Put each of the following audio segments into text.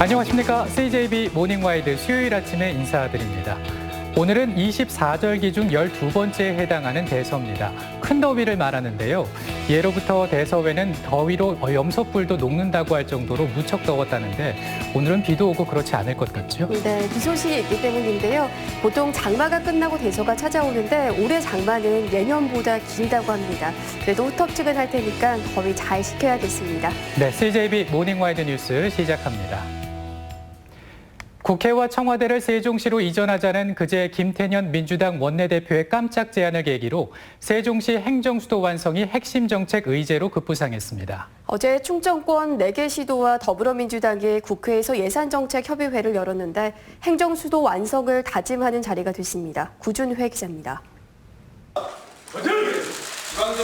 안녕하십니까. CJB 모닝와이드 수요일 아침에 인사드립니다. 오늘은 24절기 중 12번째에 해당하는 대서입니다. 큰 더위를 말하는데요. 예로부터 대서에는 더위로 염소뿔도 녹는다고 할 정도로 무척 더웠다는데 오늘은 비도 오고 그렇지 않을 것 같죠? 네, 비 소식이 있기 때문인데요. 보통 장마가 끝나고 대서가 찾아오는데 올해 장마는 예년보다 길다고 합니다. 그래도 후텁지근할 테니까 더위 잘 식혀야겠습니다. 네, CJB 모닝와이드 뉴스 시작합니다. 국회와 청와대를 세종시로 이전하자는 그제 김태년 민주당 원내대표의 깜짝 제안을 계기로 세종시 행정수도 완성이 핵심 정책 의제로 급부상했습니다. 어제 충청권 4개 시도와 더불어민주당이 국회에서 예산정책협의회를 열었는데 행정수도 완성을 다짐하는 자리가 됐습니다. 구준회 기자입니다.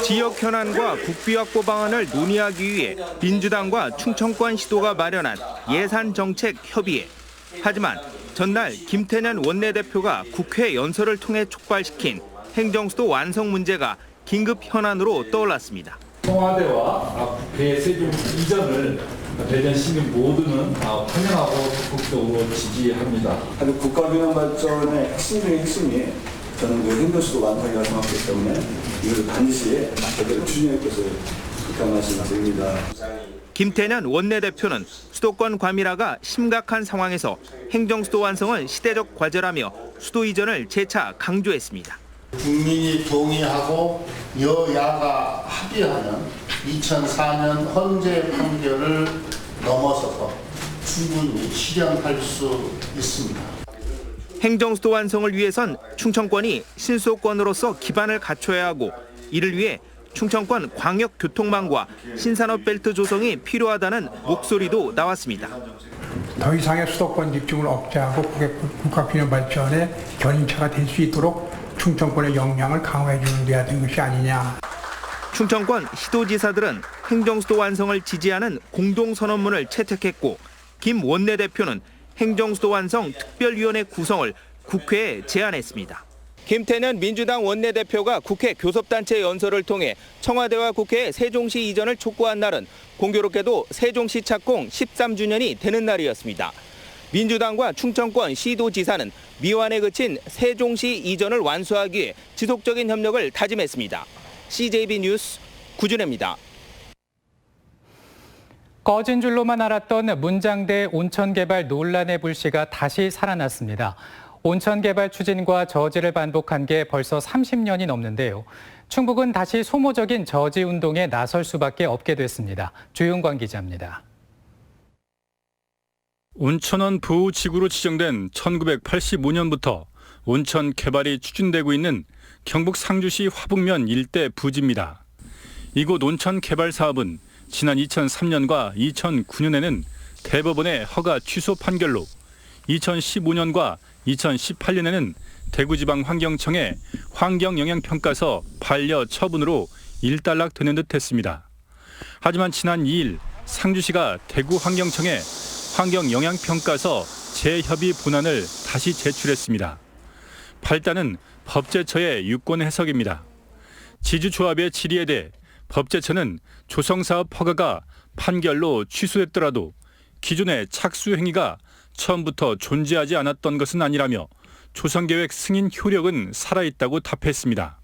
지역 현안과 국비 확보 방안을 논의하기 위해 민주당과 충청권 시도가 마련한 예산정책협의회. 하지만 전날 김태년 원내대표가 국회 연설을 통해 촉발시킨 행정수도 완성 문제가 긴급 현안으로 떠올랐습니다. 청와대와 국회 세종시 이전을 대전 시민 모두는 환영하고 적극적으로 지지합니다. 국가균형 발전의 핵심 중의 핵심이 저는 그 행정수도 완성이라고 생각하기 때문에 이걸 반드시 제대로 추진할 것을 그렇게 말씀드립니다. 김태년 원내대표는 수도권 과밀화가 심각한 상황에서 행정수도 완성은 시대적 과제라며 수도 이전을 재차 강조했습니다. 국민이 동의하고 여야가 합의하는 2004년 헌재 판결을 넘어서서 충분히 실현할 수 있습니다. 행정수도 완성을 위해선 충청권이 신수도권으로서 기반을 갖춰야 하고 이를 위해 충청권 광역교통망과 신산업벨트 조성이 필요하다는 목소리도 나왔습니다. 더 이상의 수도권 집중을 억제하고 국가균형 발전의 견인차가 될 수 있도록 충청권의 역량을 강화해 주는 데야 된 것이 아니냐. 충청권 시도지사들은 행정수도 완성을 지지하는 공동선언문을 채택했고 김 원내대표는 행정수도 완성 특별위원회 구성을 국회에 제안했습니다. 김태년 민주당 원내대표가 국회 교섭단체 연설을 통해 청와대와 국회 세종시 이전을 촉구한 날은 공교롭게도 세종시 착공 13주년이 되는 날이었습니다. 민주당과 충청권 시도지사는 미완에 그친 세종시 이전을 완수하기 위해 지속적인 협력을 다짐했습니다. CJB 뉴스 구준혜입니다. 꺼진 줄로만 알았던 문장대 온천개발 논란의 불씨가 다시 살아났습니다. 온천개발 추진과 저지를 반복한 게 벌써 30년이 넘는데요. 충북은 다시 소모적인 저지 운동에 나설 수밖에 없게 됐습니다. 주윤광 기자입니다. 온천원 보호지구로 지정된 1985년부터 온천 개발이 추진되고 있는 경북 상주시 화북면 일대 부지입니다. 이곳 온천 개발 사업은 지난 2003년과 2009년에는 대법원의 허가 취소 판결로 2015년과 2018년에는 대구지방환경청의 환경영향평가서 반려 처분으로 일단락되는 듯 했습니다. 하지만 지난 2일 상주시가 대구환경청에 환경영향평가서 재협의 본안을 다시 제출했습니다. 발단은 법제처의 유권 해석입니다. 지주조합의 질의에 대해 법제처는 조성사업 허가가 판결로 취소됐더라도 기존의 착수 행위가 처음부터 존재하지 않았던 것은 아니라며 조성계획 승인 효력은 살아있다고 답했습니다.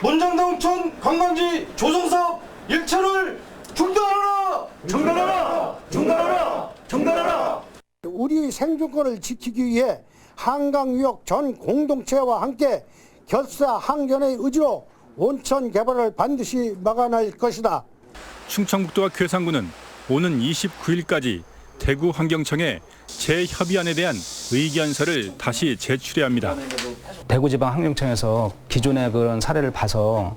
문장대 온천 관광지 조성사업 1차를 중단하라! 중단하라! 중단하라! 중단하라! 우리 생존권을 지키기 위해 한강유역 전 공동체와 함께 결사항전의 의지로 온천 개발을 반드시 막아낼 것이다. 충청북도와 괴산군은 오는 29일까지 대구환경청에 재협의안에 대한 의견서를 다시 제출해야 합니다. 대구지방환경청에서 기존의 그런 사례를 봐서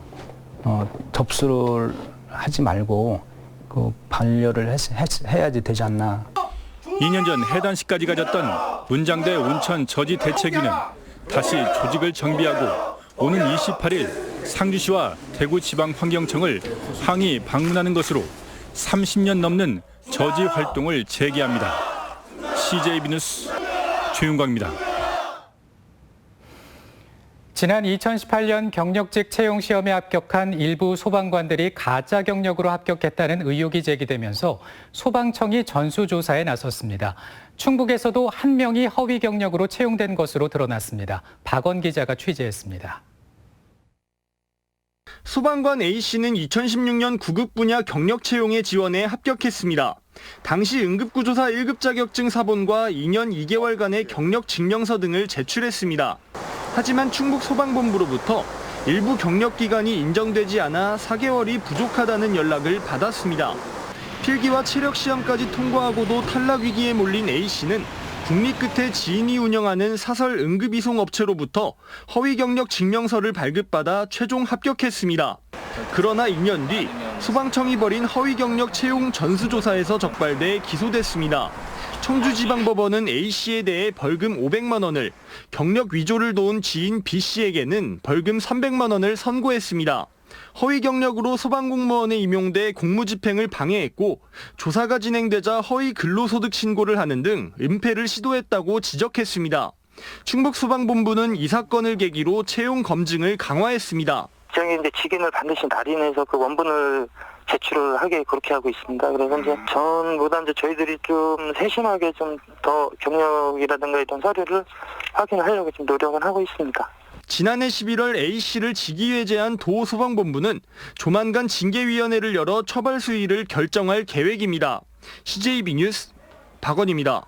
접수를 하지 말고 그 반려를 해야지 되지 않나. 2년 전 해단시까지 가졌던 문장대 온천 저지 대책위는 다시 조직을 정비하고 오는 28일 상주시와 대구지방환경청을 항의 방문하는 것으로 30년 넘는 저지 활동을 재개합니다. CJB 뉴스 주윤광입니다. 지난 2018년 경력직 채용 시험에 합격한 일부 소방관들이 가짜 경력으로 합격했다는 의혹이 제기되면서 소방청이 전수조사에 나섰습니다. 충북에서도 한 명이 허위 경력으로 채용된 것으로 드러났습니다. 박원 기자가 취재했습니다. 소방관 A씨는 2016년 구급 분야 경력 채용에 지원에 합격했습니다. 당시 응급구조사 1급 자격증 사본과 2년 2개월간의 경력 증명서 등을 제출했습니다. 하지만 충북소방본부로부터 일부 경력 기간이 인정되지 않아 4개월이 부족하다는 연락을 받았습니다. 필기와 체력 시험까지 통과하고도 탈락 위기에 몰린 A씨는 국리 끝에 지인이 운영하는 사설 응급이송 업체로부터 허위 경력 증명서를 발급받아 최종 합격했습니다. 그러나 2년 뒤 소방청이 벌인 허위 경력 채용 전수조사에서 적발돼 기소됐습니다. 청주지방법원은 A씨에 대해 벌금 500만 원을, 경력 위조를 도운 지인 B씨에게는 벌금 300만 원을 선고했습니다. 허위 경력으로 소방공무원에 임용돼 공무집행을 방해했고 조사가 진행되자 허위 근로소득 신고를 하는 등 은폐를 시도했다고 지적했습니다. 충북소방본부는 이 사건을 계기로 채용 검증을 강화했습니다. 이제 직인을 반드시 날인해서 그 원본을 제출을 하게 그렇게 하고 있습니다. 그래서 이제 전보다 이제 저희들이 좀 세심하게 좀 더 경력이라든가 이런 서류를 확인하려고 좀 노력은 하고 있습니다. 지난해 11월 A씨를 직위해제한 도소방본부는 조만간 징계위원회를 열어 처벌 수위를 결정할 계획입니다. CJB 뉴스 박원입니다.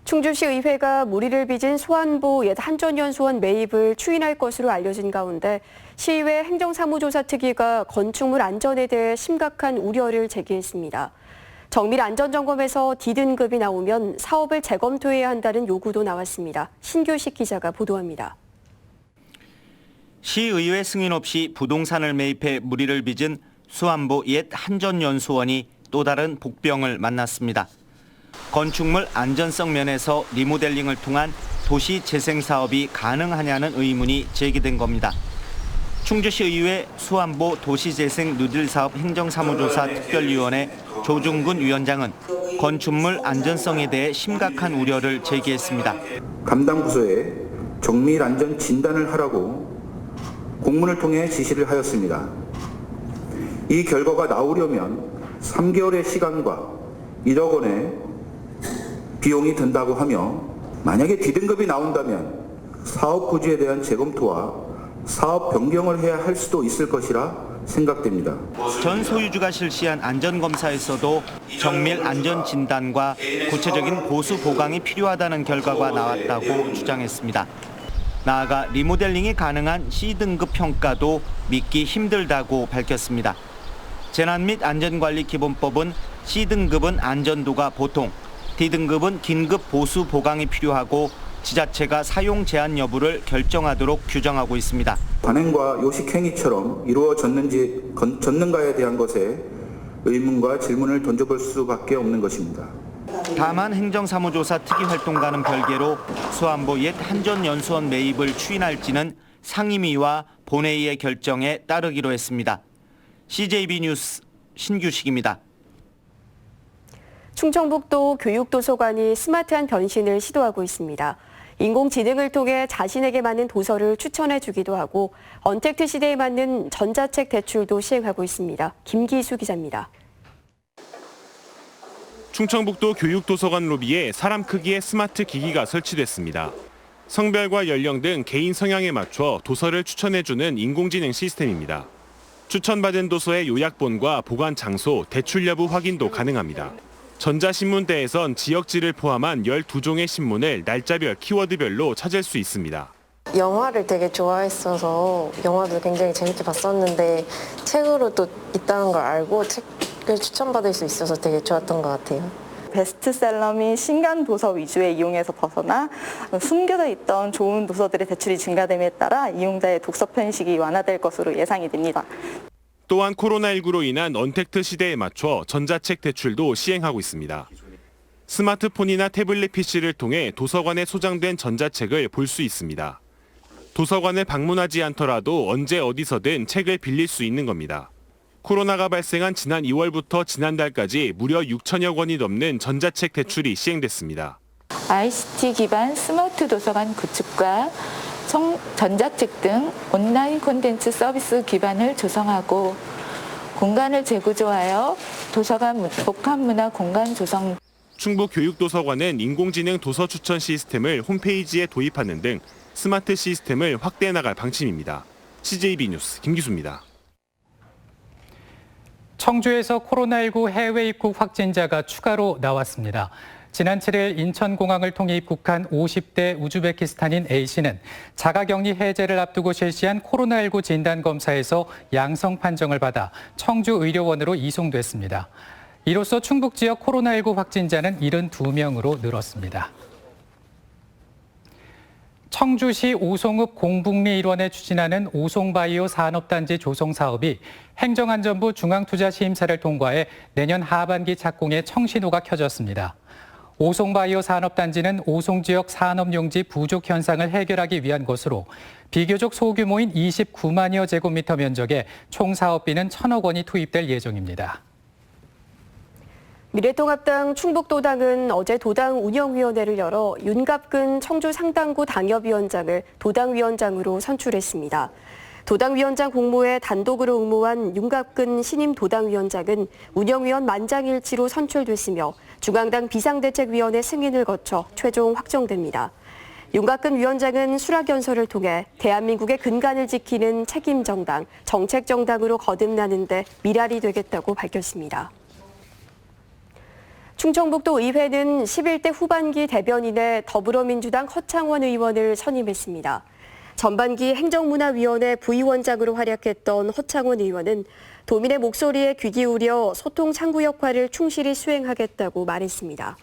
충주시 의회가 무리를 빚은 소환부 옛 한전연수원 매입을 추인할 것으로 알려진 가운데 시의회 행정사무조사특위가 건축물 안전에 대해 심각한 우려를 제기했습니다. 정밀 안전점검에서 D등급이 나오면 사업을 재검토해야 한다는 요구도 나왔습니다. 신규식 기자가 보도합니다. 시의회 승인 없이 부동산을 매입해 무리를 빚은 수안보 옛 한전연수원이 또 다른 복병을 만났습니다. 건축물 안전성 면에서 리모델링을 통한 도시 재생 사업이 가능하냐는 의문이 제기된 겁니다. 충주시의회 수안보 도시재생 누질사업 행정사무조사 특별위원회 조중근 위원장은 건축물 안전성에 대해 심각한 우려를 제기했습니다. 담당 부서에 정밀 안전 진단을 하라고 공문을 통해 지시를 하였습니다. 이 결과가 나오려면 3개월의 시간과 1억 원의 비용이 든다고 하며 만약에 D등급이 나온다면 사업 부지에 대한 재검토와 사업 변경을 해야 할 수도 있을 것이라 생각됩니다. 전 소유주가 실시한 안전검사에서도 정밀 안전진단과 구체적인 보수 보강이 필요하다는 결과가 나왔다고 주장했습니다. 나아가 리모델링이 가능한 C등급 평가도 믿기 힘들다고 밝혔습니다. 재난 및 안전관리기본법은 C등급은 안전도가 보통, D등급은 긴급 보수 보강이 필요하고 지자체가 사용 제한 여부를 결정하도록 규정하고 있습니다. 관행과 요식행위처럼 이루어졌는가에 대한 것에 의문과 질문을 던져볼 수밖에 없는 것입니다. 다만 행정사무조사 특위활동과는 별개로 수안보 옛 한전연수원 매입을 추인할지는 상임위와 본회의의 결정에 따르기로 했습니다. CJB 뉴스 신규식입니다. 충청북도 교육도서관이 스마트한 변신을 시도하고 있습니다. 인공지능을 통해 자신에게 맞는 도서를 추천해주기도 하고 언택트 시대에 맞는 전자책 대출도 시행하고 있습니다. 김기수 기자입니다. 충청북도 교육도서관 로비에 사람 크기의 스마트 기기가 설치됐습니다. 성별과 연령 등 개인 성향에 맞춰 도서를 추천해주는 인공지능 시스템입니다. 추천받은 도서의 요약본과 보관 장소, 대출 여부 확인도 가능합니다. 전자신문대에선 지역지를 포함한 12종의 신문을 날짜별 키워드별로 찾을 수 있습니다. 영화를 되게 좋아했어서 영화도 굉장히 재밌게 봤었는데 책으로 또 있다는 걸 알고 책을 추천받을 수 있어서 되게 좋았던 것 같아요. 베스트셀러 및 신간 도서 위주의 이용에서 벗어나 숨겨져 있던 좋은 도서들의 대출이 증가됨에 따라 이용자의 독서 편식이 완화될 것으로 예상이 됩니다. 또한 코로나19로 인한 언택트 시대에 맞춰 전자책 대출도 시행하고 있습니다. 스마트폰이나 태블릿 PC를 통해 도서관에 소장된 전자책을 볼 수 있습니다. 도서관을 방문하지 않더라도 언제 어디서든 책을 빌릴 수 있는 겁니다. 코로나가 발생한 지난 2월부터 지난달까지 무려 6천여 권이 넘는 전자책 대출이 시행됐습니다. ICT 기반 스마트 도서관 구축과 전자책 등 온라인 콘텐츠 서비스 기반을 조성하고 공간을 재구조하여 도서관 복합문화 공간 조성. 충북교육도서관은 인공지능 도서 추천 시스템을 홈페이지에 도입하는 등 스마트 시스템을 확대해 나갈 방침입니다. CJB 뉴스 김기수입니다. 청주에서 코로나19 해외 입국 확진자가 추가로 나왔습니다. 지난 7일 인천공항을 통해 입국한 50대 우즈베키스탄인 A씨는 자가격리 해제를 앞두고 실시한 코로나19 진단검사에서 양성 판정을 받아 청주의료원으로 이송됐습니다. 이로써 충북 지역 코로나19 확진자는 72명으로 늘었습니다. 청주시 오송읍 공북리 일원에 추진하는 오송바이오 산업단지 조성 사업이 행정안전부 중앙투자시임사를 통과해 내년 하반기 착공에 청신호가 켜졌습니다. 오송바이오 산업단지는 오송 지역 산업용지 부족 현상을 해결하기 위한 것으로 비교적 소규모인 29만여 제곱미터 면적에 총 사업비는 1,000억 원이 투입될 예정입니다. 미래통합당 충북도당은 어제 도당 운영위원회를 열어 윤갑근 청주 상당구 당협위원장을 도당위원장으로 선출했습니다. 도당위원장 공모에 단독으로 응모한 윤갑근 신임 도당위원장은 운영위원 만장일치로 선출됐으며 중앙당 비상대책위원회 승인을 거쳐 최종 확정됩니다. 윤갑근 위원장은 수락연설을 통해 대한민국의 근간을 지키는 책임정당, 정책정당으로 거듭나는 데 미랄이 되겠다고 밝혔습니다. 충청북도 의회는 11대 후반기 대변인에 더불어민주당 허창원 의원을 선임했습니다. 전반기 행정문화위원회 부위원장으로 활약했던 허창원 의원은 도민의 목소리에 귀 기울여 소통 창구 역할을 충실히 수행하겠다고 말했습니다.